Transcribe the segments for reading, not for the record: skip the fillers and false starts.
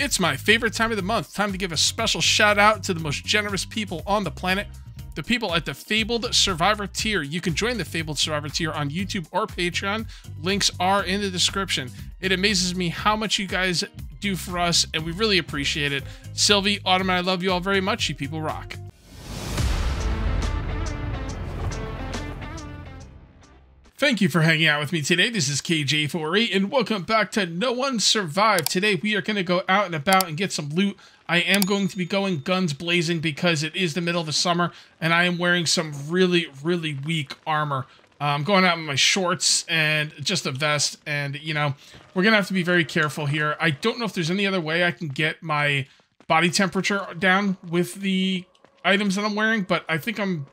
It's my favorite time of the month. Time to give a special shout out to the most generous people on the planet. The people at the Fabled Survivor tier. You can join the Fabled Survivor tier on YouTube or Patreon. Links are in the description. It amazes me how much you guys do for us, and we really appreciate it. Sylvie, Autumn, and I love you all very much. You people rock. Thank you for hanging out with me today. This is KJ48, and welcome back to No One Survived. Today, we are going to go out and about and get some loot. I am going to be going guns blazing because it is the middle of the summer, and I am wearing some really, really weak armor. I'm going out in my shorts and just a vest, and, you know, we're going to have to be very careful here. I don't know if there's any other way I can get my body temperature down with the items that I'm wearing, but I think I'm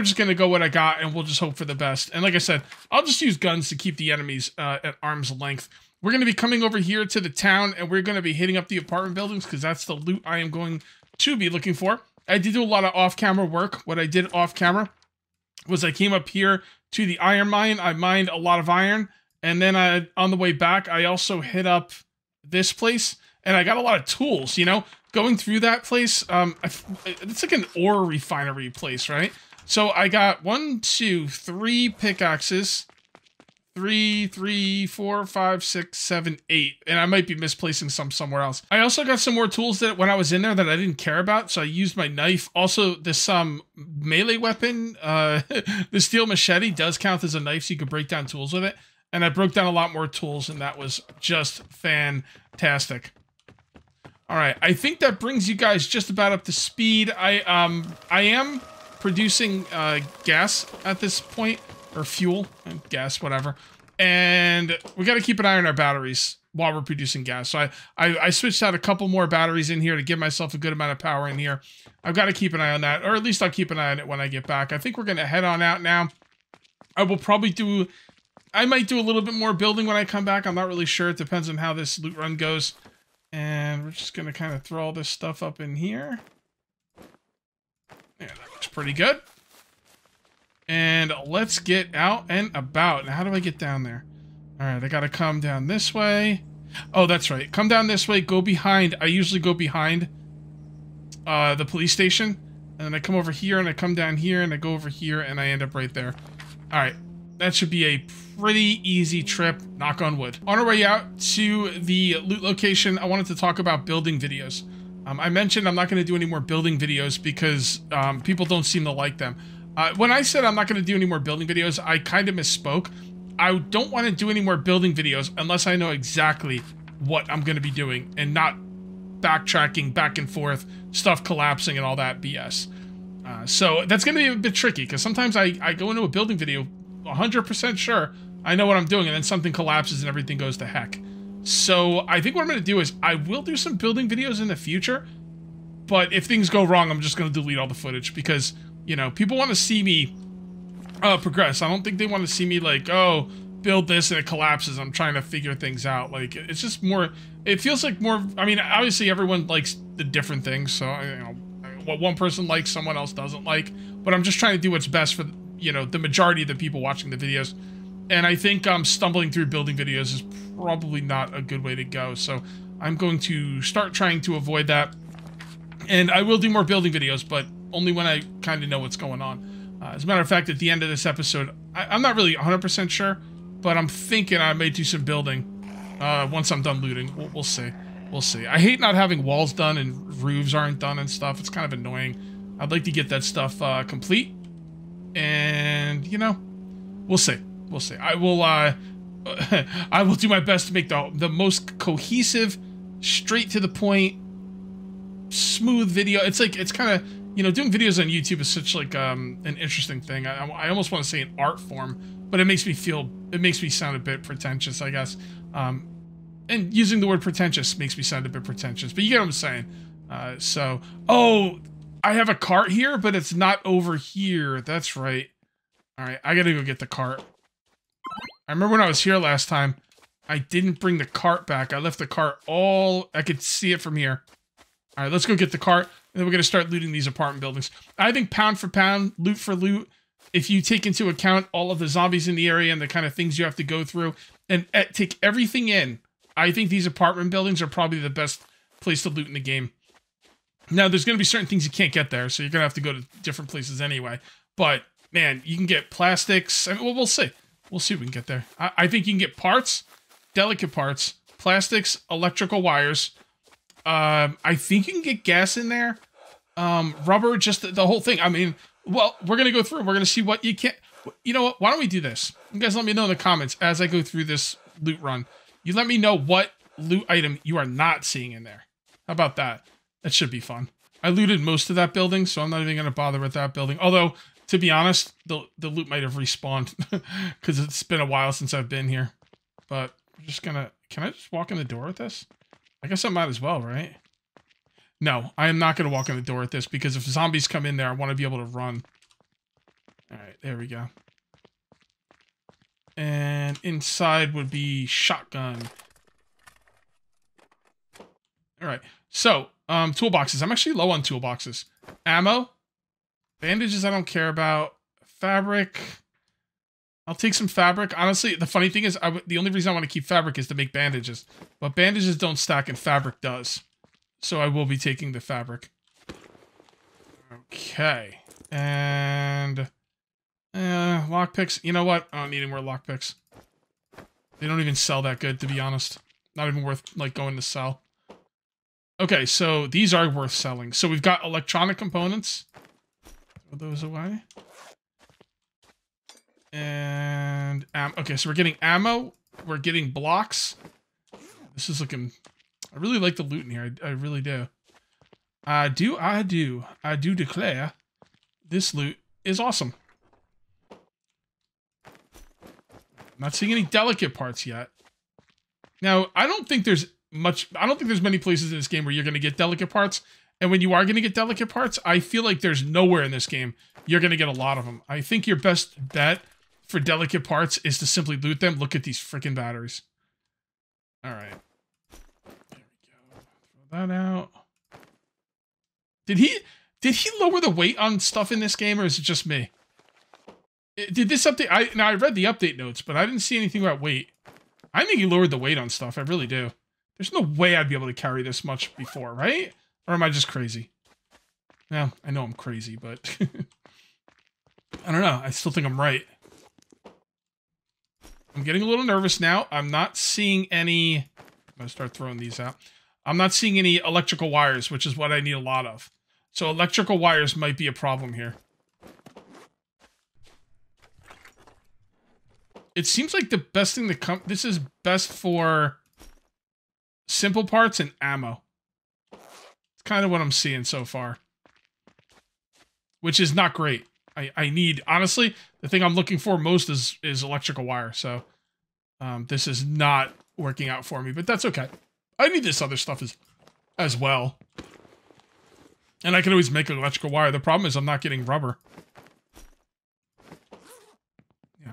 just going to go what I got, and we'll just hope for the best. And like I said, I'll just use guns to keep the enemies at arm's length. We're going to be coming over here to the town, and we're going to be hitting up the apartment buildings because that's the loot I am going to be looking for. I did do a lot of off-camera work. What I did off-camera was I came up here to the iron mine. I mined a lot of iron, and then on the way back, I also hit up this place, and I got a lot of tools, you know? Going through that place, it's like an ore refinery place, right? So I got 1, 2, 3 pickaxes, 3, 4, 5, 6, 7, 8, and I might be misplacing some somewhere else. I also got some more tools that when I was in there that I didn't care about, so I used my knife. Also, this melee weapon, the steel machete does count as a knife, so you can break down tools with it, and I broke down a lot more tools, and that was just fantastic. All right, I think that brings you guys just about up to speed. I am producing gas at this point, or fuel, gas, whatever, and we got to keep an eye on our batteries while we're producing gas. So I switched out a couple more batteries in here to give myself a good amount of power in here. I've got to keep an eye on that, or at least I'll keep an eye on it when I get back. I think we're going to head on out now. I might do a little bit more building when I come back. I'm not really sure. It depends on how this loot run goes. And we're just going to kind of throw all this stuff up in here. Yeah, that looks pretty good. And let's get out and about. Now, how do I get down there? All right, I got to come down this way. Oh, that's right. Come down this way, go behind. I usually go behind the police station. And then I come over here, and I come down here, and I go over here, and I end up right there. All right. That should be a pretty easy trip, knock on wood. On our way out to the loot location, I wanted to talk about building videos. I mentioned I'm not going to do any more building videos because people don't seem to like them. When I said I'm not going to do any more building videos, I kind of misspoke. I don't want to do any more building videos unless I know exactly what I'm going to be doing and not backtracking back and forth, stuff collapsing and all that BS. So that's going to be a bit tricky because sometimes I go into a building video 100% sure I know what I'm doing, and then something collapses and everything goes to heck. So I think what I'm going to do is I will do some building videos in the future, but if things go wrong, I'm just going to delete all the footage because, you know, people want to see me progress. I don't think they want to see me like, oh, build this and it collapses. I'm trying to figure things out. Like, it's just more, it feels like more, I mean, obviously everyone likes the different things, so, you know, what one person likes, someone else doesn't like, but I'm just trying to do what's best for, you know, the majority of the people watching the videos. And I think stumbling through building videos is probably not a good way to go. So I'm going to start trying to avoid that. And I will do more building videos, but only when I kind of know what's going on. As a matter of fact, at the end of this episode, I'm not really 100% sure, but I'm thinking I may do some building once I'm done looting. We'll see. We'll see. I hate not having walls done and roofs aren't done and stuff. It's kind of annoying. I'd like to get that stuff complete. And, you know, we'll see. We'll see. I will do my best to make the most cohesive, straight to the point, smooth video. It's like, it's kind of, you know, doing videos on YouTube is such like an interesting thing. I almost want to say an art form, but it makes me sound a bit pretentious, I guess. And using the word pretentious makes me sound a bit pretentious, but you get what I'm saying. Oh, I have a cart here, but it's not over here. That's right. All right, I gotta go get the cart. I remember when I was here last time, I didn't bring the cart back. I left the cart I could see it from here. All right, let's go get the cart, and then we're gonna start looting these apartment buildings. I think pound for pound, loot for loot, if you take into account all of the zombies in the area and the kind of things you have to go through, and take everything in, I think these apartment buildings are probably the best place to loot in the game. Now, there's going to be certain things you can't get there, so you're going to have to go to different places anyway. But, man, you can get plastics. I mean, well, we'll see. We'll see if we can get there. I think you can get parts, delicate parts, plastics, electrical wires. I think you can get gas in there. Rubber, just the whole thing. I mean, well, we're going to go through. We're going to see what you can't. You know what? Why don't we do this? You guys let me know in the comments as I go through this loot run. You let me know what loot item you are not seeing in there. How about that? That should be fun. I looted most of that building, so I'm not even going to bother with that building. Although, to be honest, the loot might have respawned because it's been a while since I've been here. But I'm just going to... Can I just walk in the door with this? I guess I might as well, right? No, I am not going to walk in the door with this because if zombies come in there, I want to be able to run. All right, there we go. And inside would be shotgun. All right, so toolboxes. I'm actually low on toolboxes. Ammo, bandages I don't care about. Fabric. I'll take some fabric. Honestly, the funny thing is, the only reason I want to keep fabric is to make bandages. But bandages don't stack and fabric does. So I will be taking the fabric. Okay. And... lockpicks. You know what? I don't need any more lockpicks. They don't even sell that good, to be honest. Not even worth, like, going to sell. Okay, so these are worth selling. So we've got electronic components. Throw those away. And... okay, so we're getting ammo. We're getting blocks. This is looking... I really like the loot in here. I really do. I do declare this loot is awesome. Not seeing any delicate parts yet. Now, I don't think there's many places in this game where you're going to get delicate parts. And when you are going to get delicate parts, I feel like there's nowhere in this game you're going to get a lot of them. I think your best bet for delicate parts is to simply loot them. Look at these freaking batteries. All right. There we go. Throw that out. Did he lower the weight on stuff in this game, or is it just me? Did this update... I read the update notes, but I didn't see anything about weight. I think he lowered the weight on stuff. I really do. There's no way I'd be able to carry this much before, right? Or am I just crazy? Well, I know I'm crazy, but... I don't know. I still think I'm right. I'm getting a little nervous now. I'm not seeing any... I'm going to start throwing these out. I'm not seeing any electrical wires, which is what I need a lot of. So electrical wires might be a problem here. It seems like the best thing to come... This is best for simple parts and ammo. It's kind of what I'm seeing so far. Which is not great. I need... Honestly, the thing I'm looking for most is electrical wire. So, this is not working out for me. But that's okay. I need this other stuff as well. And I can always make electrical wire. The problem is I'm not getting rubber.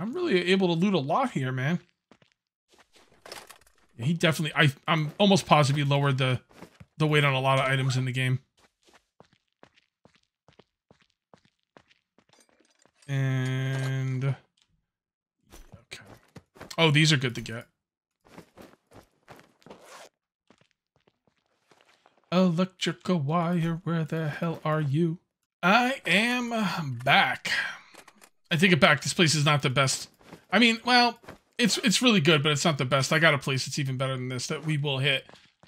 I'm really able to loot a lot here, man. Yeah, he definitely... I'm almost positive he lowered the weight on a lot of items in the game. And... okay. Oh, these are good to get. Electrical wire, where the hell are you? I am back. I take it back. This place is not the best. I mean, well, it's really good, but it's not the best. I got a place that's even better than this that we will hit.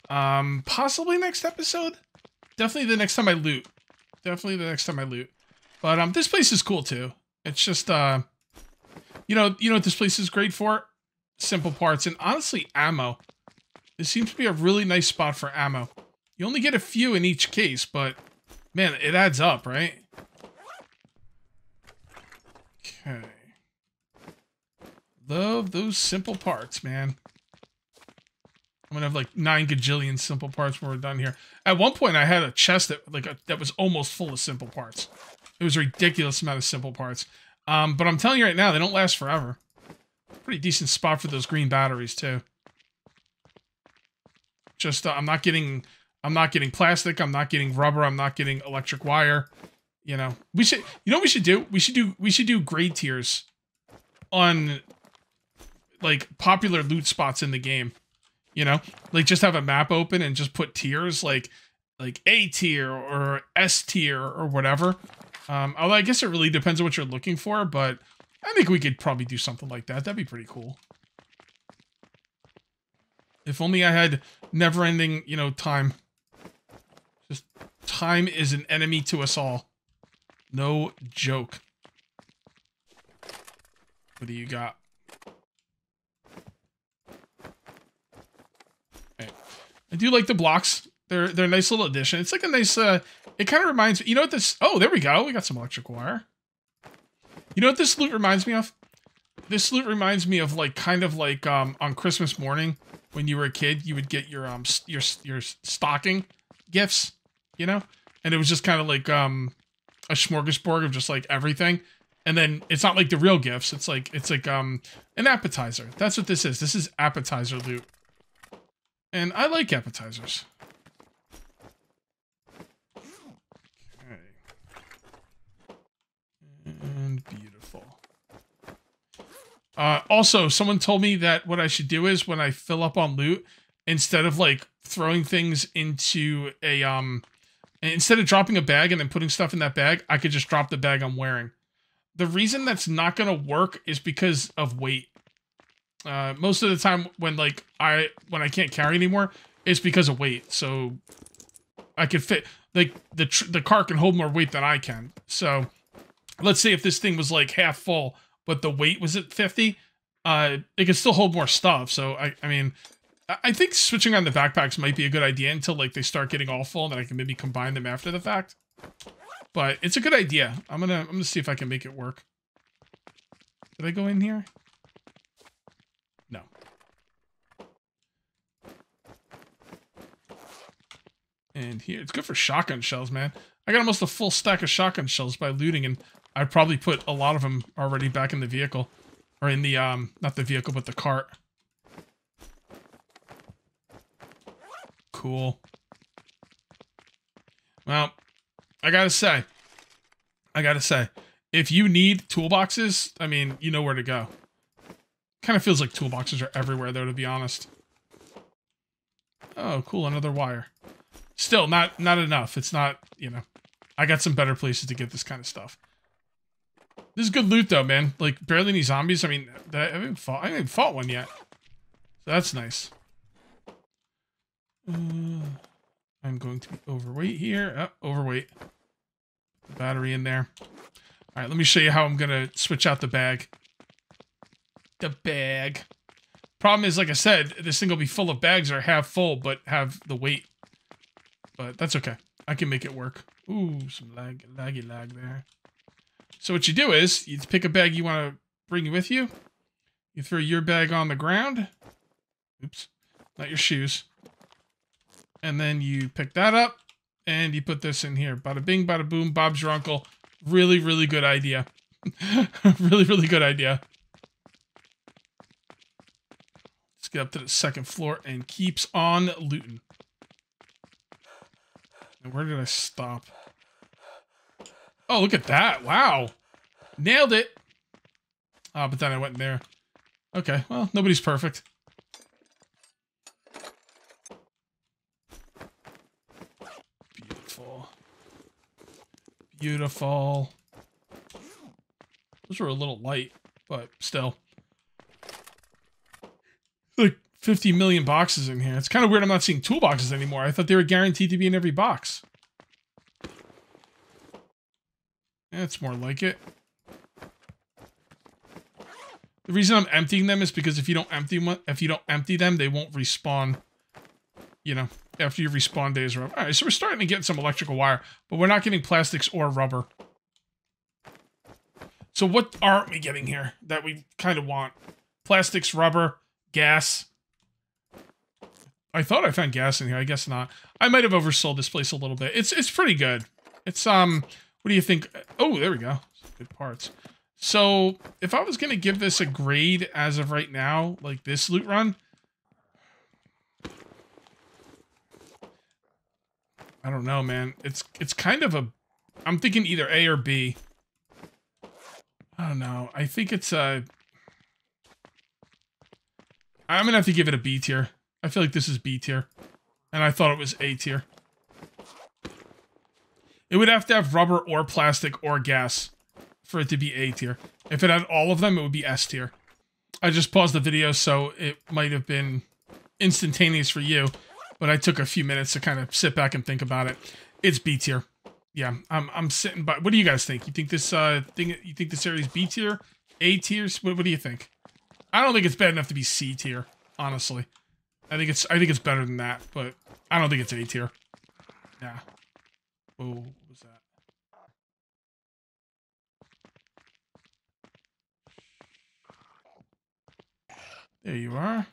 Possibly next episode. Definitely the next time I loot. Definitely the next time I loot. But this place is cool too. It's just you know what this place is great for? Simple parts and honestly ammo. This seems to be a really nice spot for ammo. You only get a few in each case, but man, it adds up, right? Okay. Love those simple parts, man. I'm gonna have like 9 gajillion simple parts when we're done here. At one point, I had a chest that was almost full of simple parts. It was a ridiculous amount of simple parts. But I'm telling you right now, they don't last forever. Pretty decent spot for those green batteries too. Just I'm not getting plastic. I'm not getting rubber. I'm not getting electric wire. You know, we should. You know what we should do? We should do grade tiers on like popular loot spots in the game. You know, like just have a map open and just put tiers like A tier or S tier or whatever. Although I guess it really depends on what you're looking for, but I think we could probably do something like that. That'd be pretty cool. If only I had never-ending, you know, time. Just time is an enemy to us all. No joke. What do you got? Okay. I do like the blocks. They're a nice little addition. It's like a nice, it kind of reminds me, you know what this, oh, there we go. We got some electric wire. You know what this loot reminds me of? This loot reminds me of like, kind of like, on Christmas morning, when you were a kid, you would get your stocking gifts, you know? And it was just kind of like, a smorgasbord of just like everything. And then it's not like the real gifts. It's like an appetizer. That's what this is. This is appetizer loot. And I like appetizers. Okay. And beautiful. Also, someone told me that what I should do is when I fill up on loot, instead of like throwing things into a, instead of dropping a bag and then putting stuff in that bag, I could just drop the bag I'm wearing. The reason that's not going to work is because of weight. Most of the time when like when I can't carry anymore, it's because of weight. So I could fit, like the car can hold more weight than I can. So let's say if this thing was like half full, but the weight was at 50, it can still hold more stuff. So I mean, I think switching on the backpacks might be a good idea until like they start getting all full, and then I can maybe combine them after the fact. But it's a good idea. I'm gonna see if I can make it work. Did I go in here? No. And here, it's good for shotgun shells, man. I got almost a full stack of shotgun shells by looting, and I probably put a lot of them already back in the vehicle. Or in the, not the vehicle, but the cart. Cool. Well, I gotta say, if you need toolboxes, I mean, you know where to go. Kind of feels like toolboxes are everywhere, though, to be honest. Oh, cool, another wire. Still, not enough. It's not, you know, I got some better places to get this kind of stuff. This is good loot, though, man. Like, barely any zombies. I mean, I haven't fought one yet. So that's nice. I'm going to be overweight here. Oh, overweight. The battery in there. All right, let me show you how I'm going to switch out the bag. The bag. Problem is, like I said, this thing will be full of bags or half full, but have the weight. But that's okay. I can make it work. Ooh, some laggy there. So what you do is, you pick a bag you want to bring with you. You throw your bag on the ground. Oops. Not your shoes. And then you pick that up, and you put this in here. Bada bing, bada boom, Bob's your uncle. Really, really good idea. Really, really good idea. Let's get up to the second floor and keeps on looting. And where did I stop? Oh, look at that. Wow. Nailed it. Oh, but then I went in there. Okay, well, nobody's perfect. Beautiful. Beautiful. Those were a little light, but still. Like 50 million boxes in here. It's kind of weird I'm not seeing toolboxes anymore. I thought they were guaranteed to be in every box. Yeah, it's more like it. The reason I'm emptying them is because if you don't empty them, they won't respawn. You know, after your respawn days are up. All right, so we're starting to get some electrical wire, but we're not getting plastics or rubber. So what aren't we getting here that we kind of want? Plastics, rubber, gas. I thought I found gas in here. I guess not. I might have oversold this place a little bit. It's pretty good. It's what do you think? Oh, there we go. Good parts. So if I was gonna give this a grade as of right now, like this loot run, I don't know, man. It's kind of a, I'm thinking either A or B. I don't know. I think it's a, I'm gonna have to give it a B tier. I feel like this is B tier. And I thought it was A tier. It would have to have rubber or plastic or gas for it to be A tier. If it had all of them, it would be S tier. I just paused the video, so it might have been instantaneous for you, but I took a few minutes to kind of sit back and think about it. It's B tier. Yeah, I'm sitting by. What do you guys think? You think this you think this area is B tier, A tiers? What do you think? I don't think it's bad enough to be C tier, honestly. I think it's better than that, but I don't think it's A tier. Yeah. Oh, what was that? There you are.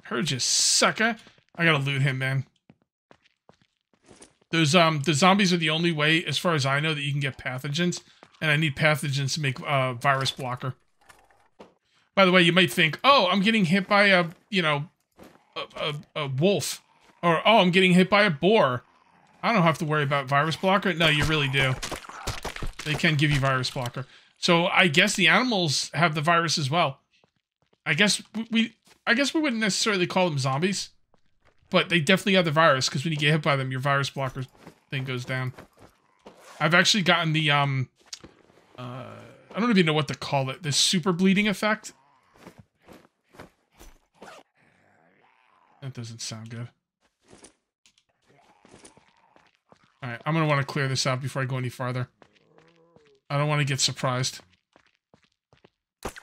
Heard you, sucker. I gotta loot him, man. Those the zombies are the only way, as far as I know, that you can get pathogens, and I need pathogens to make virus blocker. By the way, you might think, oh, I'm getting hit by a, you know, a wolf, or oh, I'm getting hit by a boar. I don't have to worry about virus blocker. No, you really do. They can give you virus blocker. So I guess the animals have the virus as well. I guess we wouldn't necessarily call them zombies, but they definitely have the virus, because when you get hit by them, your virus blocker thing goes down. I've actually gotten the I don't even know what to call it. This super bleeding effect. That doesn't sound good. Alright, I'm going to want to clear this out before I go any farther. I don't want to get surprised. Let's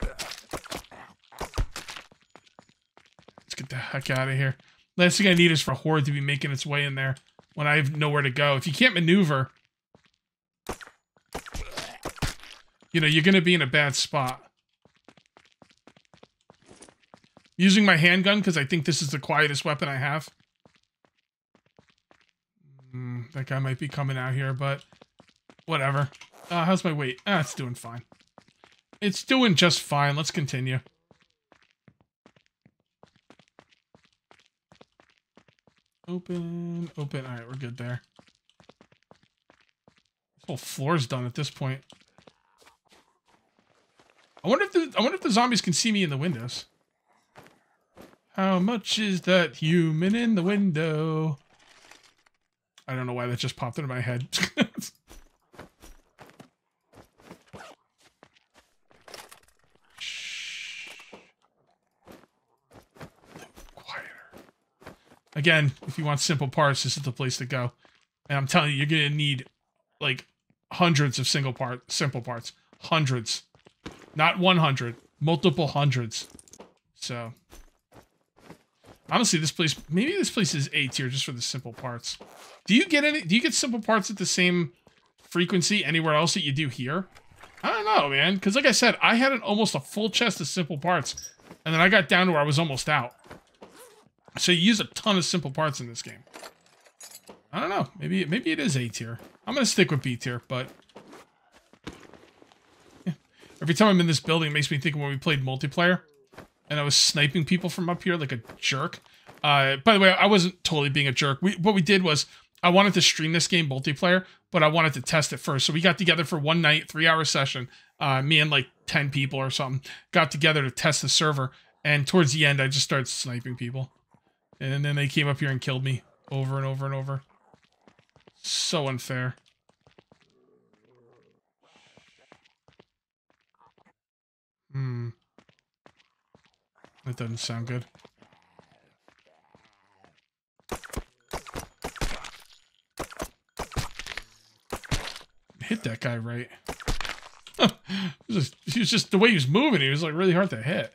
get the heck out of here. Last thing I need is for a horde to be making its way in there when I have nowhere to go. If you can't maneuver, you know, you're going to be in a bad spot. Using my handgun because I think this is the quietest weapon I have. That guy might be coming out here, but whatever. How's my weight? It's doing fine. It's doing just fine. Let's continue. Open, open. All right, we're good there. This whole floor's done at this point. I wonder if the zombies can see me in the windows. How much is that human in the window? I don't know why that just popped into my head. Shh. Quieter. Again, if you want simple parts, this is the place to go. And I'm telling you, you're gonna need like hundreds of simple parts. Hundreds. Not 100. Multiple hundreds. So honestly, maybe this place is A tier just for the simple parts. Do you get simple parts at the same frequency anywhere else that you do here? I don't know, man. Because like I said, I had almost a full chest of simple parts. And then I got down to where I was almost out. So you use a ton of simple parts in this game. I don't know. Maybe it is A tier. I'm going to stick with B tier, but yeah. Every time I'm in this building, it makes me think of when we played multiplayer. And I was sniping people from up here like a jerk. By the way, I wasn't totally being a jerk. What we did was, I wanted to stream this game multiplayer, but I wanted to test it first. So we got together for one night, 3-hour session. Me and like 10 people or something got together to test the server. And towards the end, I just started sniping people. And then they came up here and killed me over and over and over. So unfair. That doesn't sound good. Hit that guy right. He was just the way he was moving, he was like really hard to hit.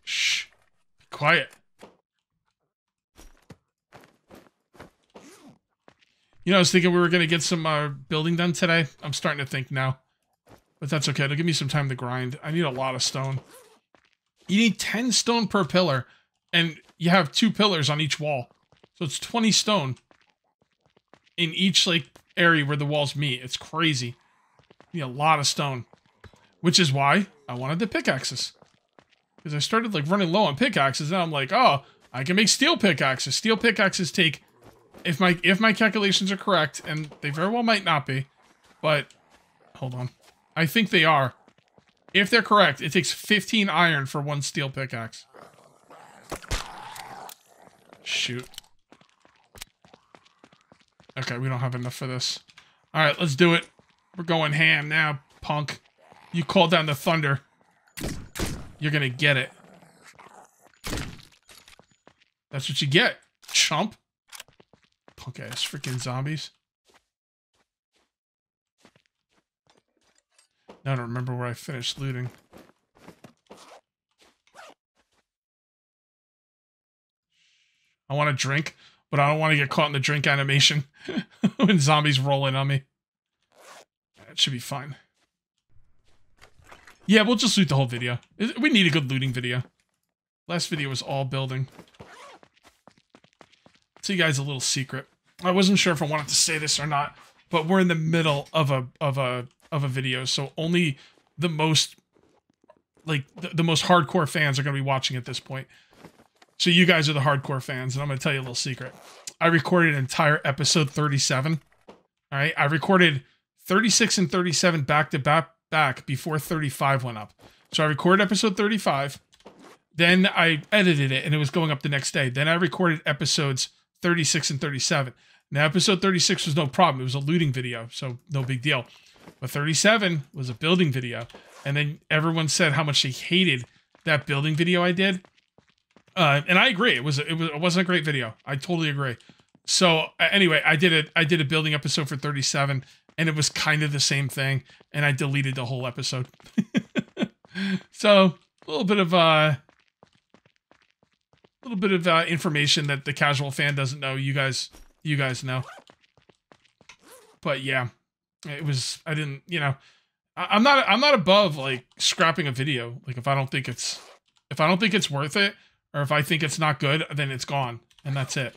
Shh. Be quiet. You know, I was thinking we were going to get some building done today. I'm starting to think now. But that's okay. It'll give me some time to grind. I need a lot of stone. You need 10 stone per pillar. And you have 2 pillars on each wall. So it's 20 stone. In each, like, area where the walls meet. It's crazy. You need a lot of stone. Which is why I wanted the pickaxes. Because I started, like, running low on pickaxes. And I'm like, oh, I can make steel pickaxes. Steel pickaxes take if my calculations are correct, and they very well might not be, but hold on. I think they are. If they're correct, it takes 15 iron for 1 steel pickaxe. Shoot. Okay, we don't have enough for this. Alright, let's do it. We're going ham now, punk. You called down the thunder. You're gonna get it. That's what you get, chump. Punk ass freaking zombies. Now I don't remember where I finished looting. I want to drink, but I don't want to get caught in the drink animation when zombies roll in on me. That should be fine. Yeah, we'll just loot the whole video. We need a good looting video. Last video was all building. I'll tell you guys a little secret. I wasn't sure if I wanted to say this or not, but we're in the middle of a video, so only the most the most hardcore fans are going to be watching at this point. So you guys are the hardcore fans, and I'm going to tell you a little secret. I recorded an entire episode 37. All right, I recorded 36 and 37 back to back before 35 went up. So I recorded episode 35, then I edited it, and it was going up the next day. Then I recorded episodes 36 and 37. Now episode 36 was no problem. It was a looting video, so no big deal. But 37 was a building video, and then everyone said how much they hated that building video I did. And I agree. It wasn't a great video. I totally agree. So anyway, I did a building episode for 37, and it was kind of the same thing, and I deleted the whole episode. So a little bit of information that the casual fan doesn't know. You guys know. But yeah, it was. I didn't. You know, I'm not above like scrapping a video. Like if I don't think it's worth it, or if I think it's not good, then it's gone, and that's it.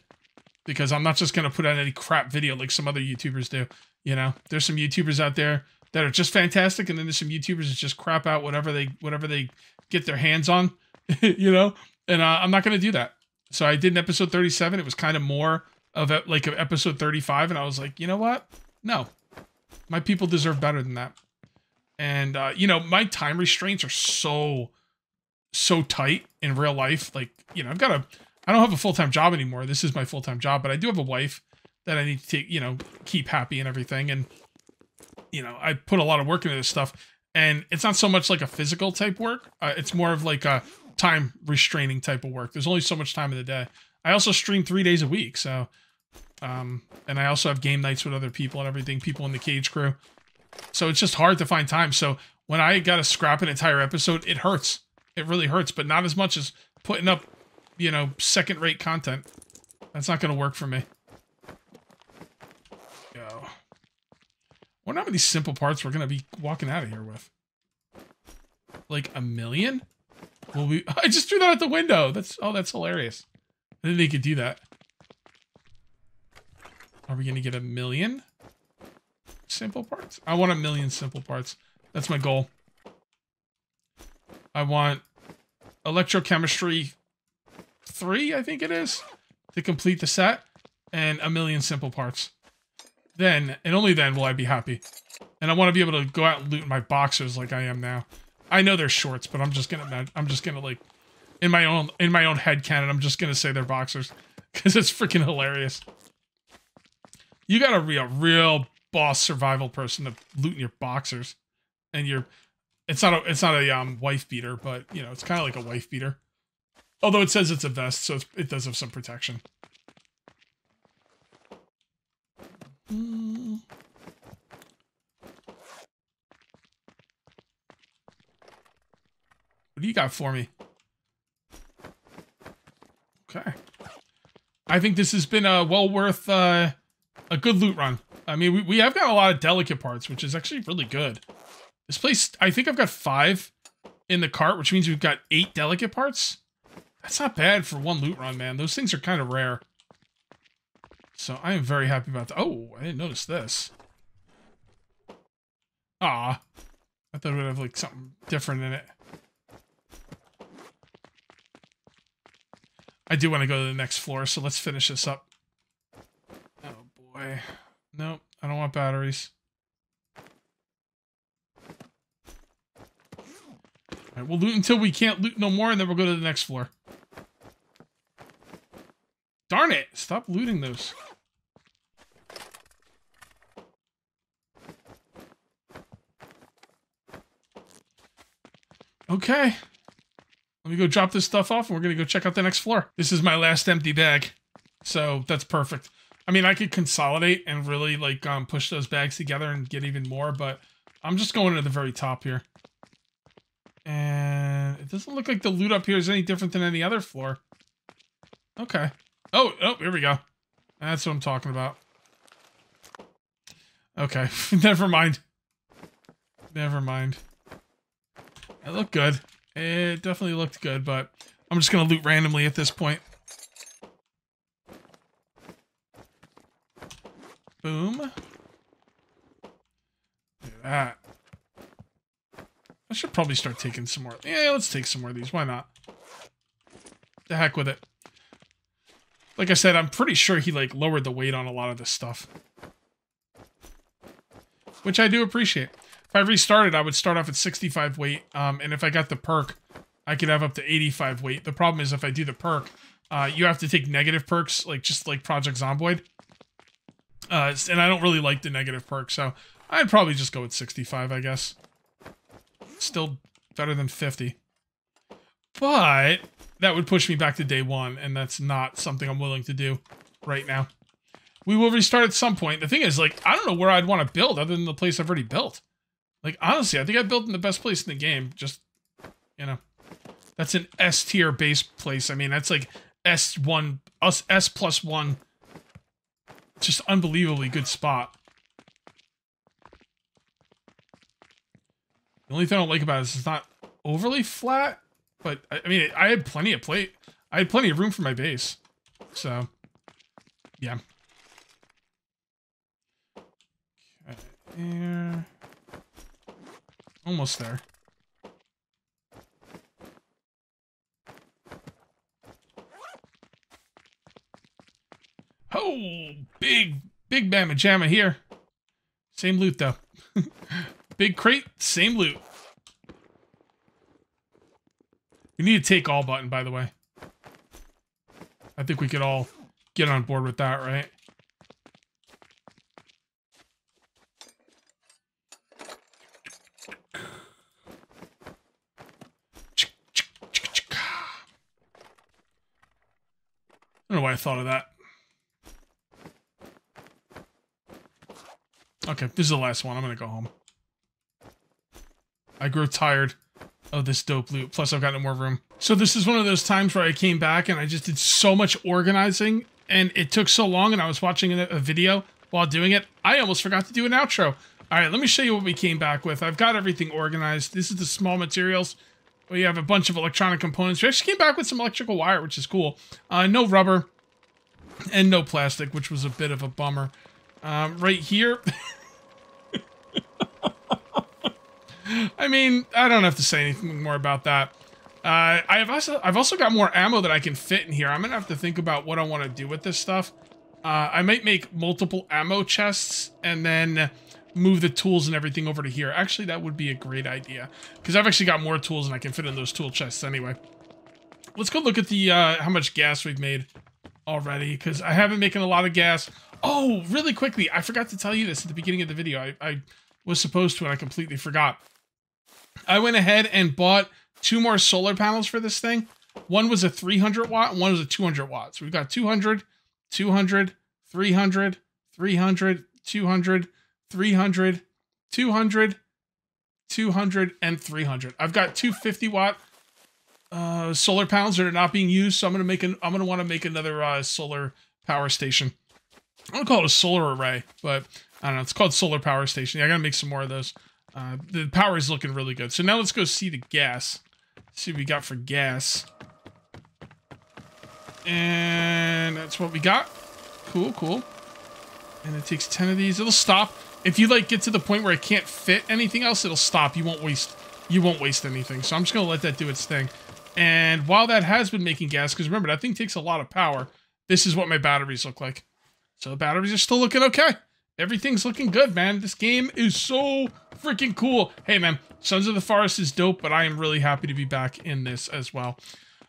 Because I'm not just gonna put out any crap video like some other YouTubers do. You know, there's some YouTubers out there that are just fantastic, and then there's some YouTubers that just crap out whatever they get their hands on. You know, and I'm not gonna do that. So I did an episode 37. It was kind of more of like an episode 35, and I was like, you know what? No, my people deserve better than that. And you know, my time restraints are so tight in real life. Like, you know, I don't have a full-time job anymore. This is my full-time job, but I do have a wife that I need to take, you know, keep happy and everything. And, you know, I put a lot of work into this stuff, and it's not so much like a physical type work. It's more of like a time restraining type of work. There's only so much time in the day. I also stream 3 days a week. So, and I also have game nights with other people and everything, people in the cage crew. So it's just hard to find time. So when I got to scrap an entire episode, it hurts. It really hurts, but not as much as putting up, you know, second-rate content. That's not going to work for me. Yo. I wonder how many simple parts we're going to be walking out of here with. Like 1 million? Will we? I just threw that out the window. That's hilarious. I didn't think you could do that. Are we going to get 1 million simple parts? I want 1 million simple parts. That's my goal. I want electrochemistry 3, I think it is, to complete the set, and 1 million simple parts. Then, and only then, will I be happy. And I want to be able to go out and loot my boxers like I am now. I know they're shorts, but I'm just gonna like, in my own head canon, I'm just gonna say they're boxers, because it's freaking hilarious. You gotta be a real boss survival person to loot in your boxers, and it's not a wife beater, but you know, it's kind of like a wife beater. Although it says it's a vest, so it does have some protection. What do you got for me? Okay. I think this has been well worth a good loot run. I mean, we have got a lot of delicate parts, which is actually really good. This place, I think I've got 5 in the cart, which means we've got 8 delicate parts. That's not bad for one loot run, man. Those things are kind of rare. So I am very happy about that. Oh, I didn't notice this. Ah, I thought it would have like something different in it. I do want to go to the next floor, so let's finish this up. way. Nope, I don't want batteries. Alright, we'll loot until we can't loot no more, and then we'll go to the next floor. Darn it! Stop looting those. Okay. Let me go drop this stuff off, and we're going to go check out the next floor. This is my last empty bag, so that's perfect. I mean, I could consolidate and really, like, push those bags together and get even more, but I'm just going to the very top here. And it doesn't look like the loot up here is any different than any other floor. Okay. Oh, here we go. That's what I'm talking about. Okay, never mind. Never mind. It looked good. It definitely looked good, but I'm just going to loot randomly at this point. Boom. Look at that. I should probably start taking some more. Yeah, let's take some more of these. Why not? The heck with it. Like I said, I'm pretty sure he, like, lowered the weight on a lot of this stuff. Which I do appreciate. If I restarted, I would start off at 65 weight. And if I got the perk, I could have up to 85 weight. The problem is if I do the perk, you have to take negative perks, like just like Project Zomboid. And I don't really like the negative perk, so I'd probably just go with 65, I guess. Still better than 50. But that would push me back to day one, and that's not something I'm willing to do right now. We will restart at some point. The thing is, like, I don't know where I'd want to build other than the place I've already built. Like, honestly, I think I built in the best place in the game. Just, you know, that's an S tier base place. I mean, that's like S1, S+1. Just unbelievably good spot. The only thing I don't like about it is it's not overly flat, but I mean, I had plenty of I had plenty of room for my base. So, yeah. Okay, here. Almost there. Oh, big mamma jamma here. Same loot though. Big crate, same loot. We need to take all button, by the way. I think we could all get on board with that, right? I don't know why I thought of that. Okay, this is the last one. I'm gonna go home. I grow tired of this dope loot. Plus, I've got no more room. So this is one of those times where I came back and I just did so much organizing, and it took so long, and I was watching a video while doing it, I almost forgot to do an outro. All right, let me show you what we came back with. I've got everything organized. This is the small materials. We have a bunch of electronic components. We actually came back with some electrical wire, which is cool. No rubber and no plastic, which was a bit of a bummer. Right here. I mean, I don't have to say anything more about that. I've also got more ammo that I can fit in here. I'm gonna have to think about what I want to do with this stuff. I might make multiple ammo chests and then move the tools and everything over to here. Actually, that would be a great idea because I've actually got more tools and I can fit in those tool chests anyway. Let's go look at the how much gas we've made already because I haven't making a lot of gas. Oh, really quickly, I forgot to tell you this at the beginning of the video. I was supposed to and I completely forgot. I went ahead and bought 2 more solar panels for this thing. One was a 300 watt and one was a 200 watt. So we've got 200, 200, 300, 300, 200, 300, 200, 200, and 300. I've got 250 watt solar panels that are not being used, so I'm gonna want to make another solar power station. I'm gonna call it a solar array, but I don't know. It's called solar power station. Yeah, I gotta make some more of those. The power is looking really good. So now let's go see the gas. See what we got for gas. And that's what we got. Cool, cool. And it takes 10 of these. It'll stop. If you like get to the point where it can't fit anything else, it'll stop. You won't waste anything. So I'm just gonna let that do its thing. And while that has been making gas, because remember that thing takes a lot of power, this is what my batteries look like. So the batteries are still looking okay. Everything's looking good, man. This game is so freaking cool. Hey, man, Sons of the Forest is dope, but I am really happy to be back in this as well.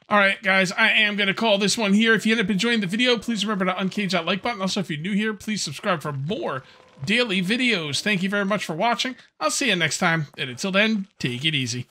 All right, guys, I am going to call this one here. If you end up enjoying the video, please remember to uncage that like button. Also, if you're new here, please subscribe for more daily videos. Thank you very much for watching. I'll see you next time. And until then, take it easy.